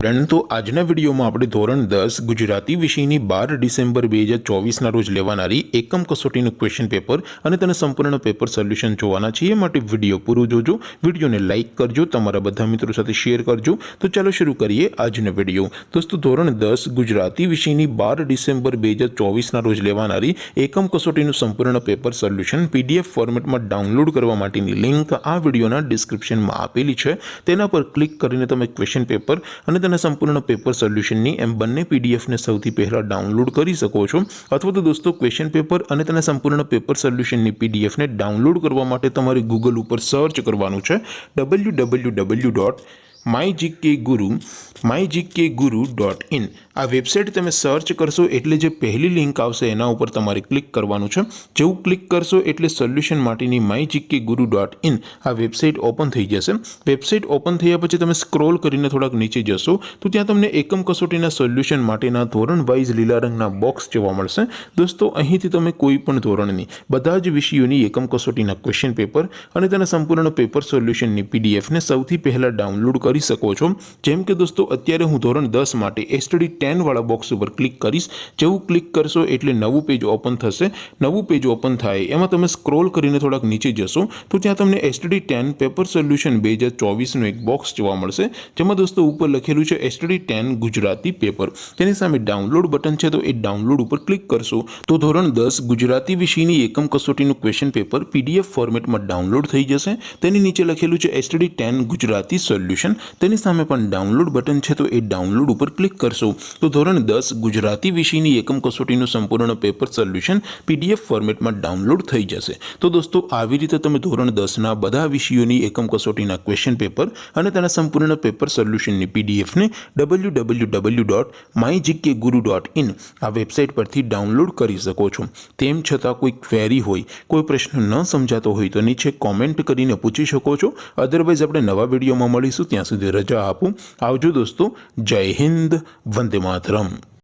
Friend तो आजना video में આપણે ધોરણ 10 ગુજરાતી વિષયની 12 ડિસેમ્બર 2024 ના રોજ લેવાનારી એકમ કસોટીનું ક્વેશ્ચન પેપર અને તેના સંપૂર્ણ પેપર સોલ્યુશન જોવાના છે। એ માટે વિડિયો પૂરો જોજો, વિડિયોને લાઈક કરજો, તમારા બધા મિત્રો સાથે શેર કરજો। તો ચાલો શરૂ કરીએ આજનો વિડિયો। દોસ્તો ધોરણ 10 ગુજરાતી વિષયની 12 ડિસેમ્બર 2024 ના રોજ લેવાનારી એકમ કસોટીનું સંપૂર્ણ પેપર સોલ્યુશન પીડીએફ ફોર્મેટમાં ડાઉનલોડ કરવા માટેની લિંક આ વિડિયોના ડિસ્ક્રિપ્શનમાં આપેલી છે। તેના પર ક્લિક કરીને તમે ક્વેશ્ચન પેપર અને તેના સંપૂર્ણ પેપર સોલ્યુશનની એમ બંને પીડીએફ ને સૌથી પહેલા ડાઉનલોડ કરી શકો છો। અથવા તો દોસ્તો ક્વેશ્ચન પેપર અને તેના સંપૂર્ણ પેપર સોલ્યુશનની પીડીએફ ને ડાઉનલોડ કરવા માટે તમારે ગૂગલ ઉપર સર્ચ કરવાનું છે www.mygkguru.in। આ વેબસાઇટ તમે સર્ચ કરશો એટલે જે પહેલી લિંક આવશે એના ઉપર તમારે ક્લિક કરવાનું છે। જેવું ક્લિક કરશો એટલે સોલ્યુશન માટેની mygkguru.in આ વેબસાઇટ ઓપન થઈ જશે। વેબસાઇટ ઓપન થયા પછી તમે સ્ક્રોલ કરીને થોડાક નીચે જશો તો ત્યાં તમને એકમ કસોટીના સોલ્યુશન માટેના ધોરણ વાઇઝ લીલા રંગના બોક્સ જોવા મળશે। દોસ્તો અહીંથી તમે કોઈ પણ ધોરણની બધા જ વિષયોની એકમ કસોટીના ક્વેશ્ચન પેપર અને તેના સંપૂર્ણ પેપર સોલ્યુશનની પીડીએફ ને સૌથી પહેલા ડાઉનલોડ કરી શકો છો। જેમ કે દોસ્તો અત્યારે હું ધોરણ 10 માટે એસટીડી 10 વાળા બોક્સ ઉપર ક્લિક કરીશ। જેવું ક્લિક કરશો એટલે નવું પેજ ઓપન થશે। નવું પેજ ઓપન થાય એમાં તમે સ્ક્રોલ કરીને થોડાક નીચે જશો તો ત્યાં તમને એસટીડી 10 પેપર સોલ્યુશન 2024 નું એક બોક્સ જોવા મળશે। જેમાં દોસ્તો ઉપર લખેલું છે એસટીડી 10 ગુજરાતી પેપર। તેની સામે ડાઉનલોડ બટન છે તો એ ડાઉનલોડ ઉપર ક્લિક કરશો તો ધોરણ 10 ગુજરાતી વિષયની એકમ કસોટીનું ક્વેશ્ચન પેપર પીડીએફ ફોર્મેટમાં ડાઉનલોડ થઈ જશે। તેની નીચે લખેલું છે એસટીડી 10 ગુજરાતી સોલ્યુશન। તેની સામે પણ ડાઉનલોડ બટન છે તો એ ડાઉનલોડ ઉપર ક્લિક કરશો તો ધોરણ 10 ગુજરાતી વિષયની એકમ કસોટીનું સંપૂર્ણ પેપર સોલ્યુશન પીડીએફ ફોર્મેટમાં ડાઉનલોડ થઈ જશે। તો દોસ્તો આવી રીતે તમે ધોરણ 10 ના બધા વિષયોની એકમ કસોટીના ક્વેશ્ચન પેપર અને તેના સંપૂર્ણ પેપર સોલ્યુશનની પીડીએફ ને www.mygkguru.in આ વેબસાઇટ પરથી ડાઉનલોડ કરી શકો છો। તેમ છતાં કોઈ ક્વેરી હોય, કોઈ પ્રશ્ન ન સમજાતો હોય તો નીચે કોમેન્ટ કરીને પૂછી શકો છો। અધરવાઇઝ આપણે નવા વિડીયોમાં મળીશું, ત્યાં સુધી રજા આપો। આવજો દોસ્તો, જય હિન્દ, વંદે માતરમ।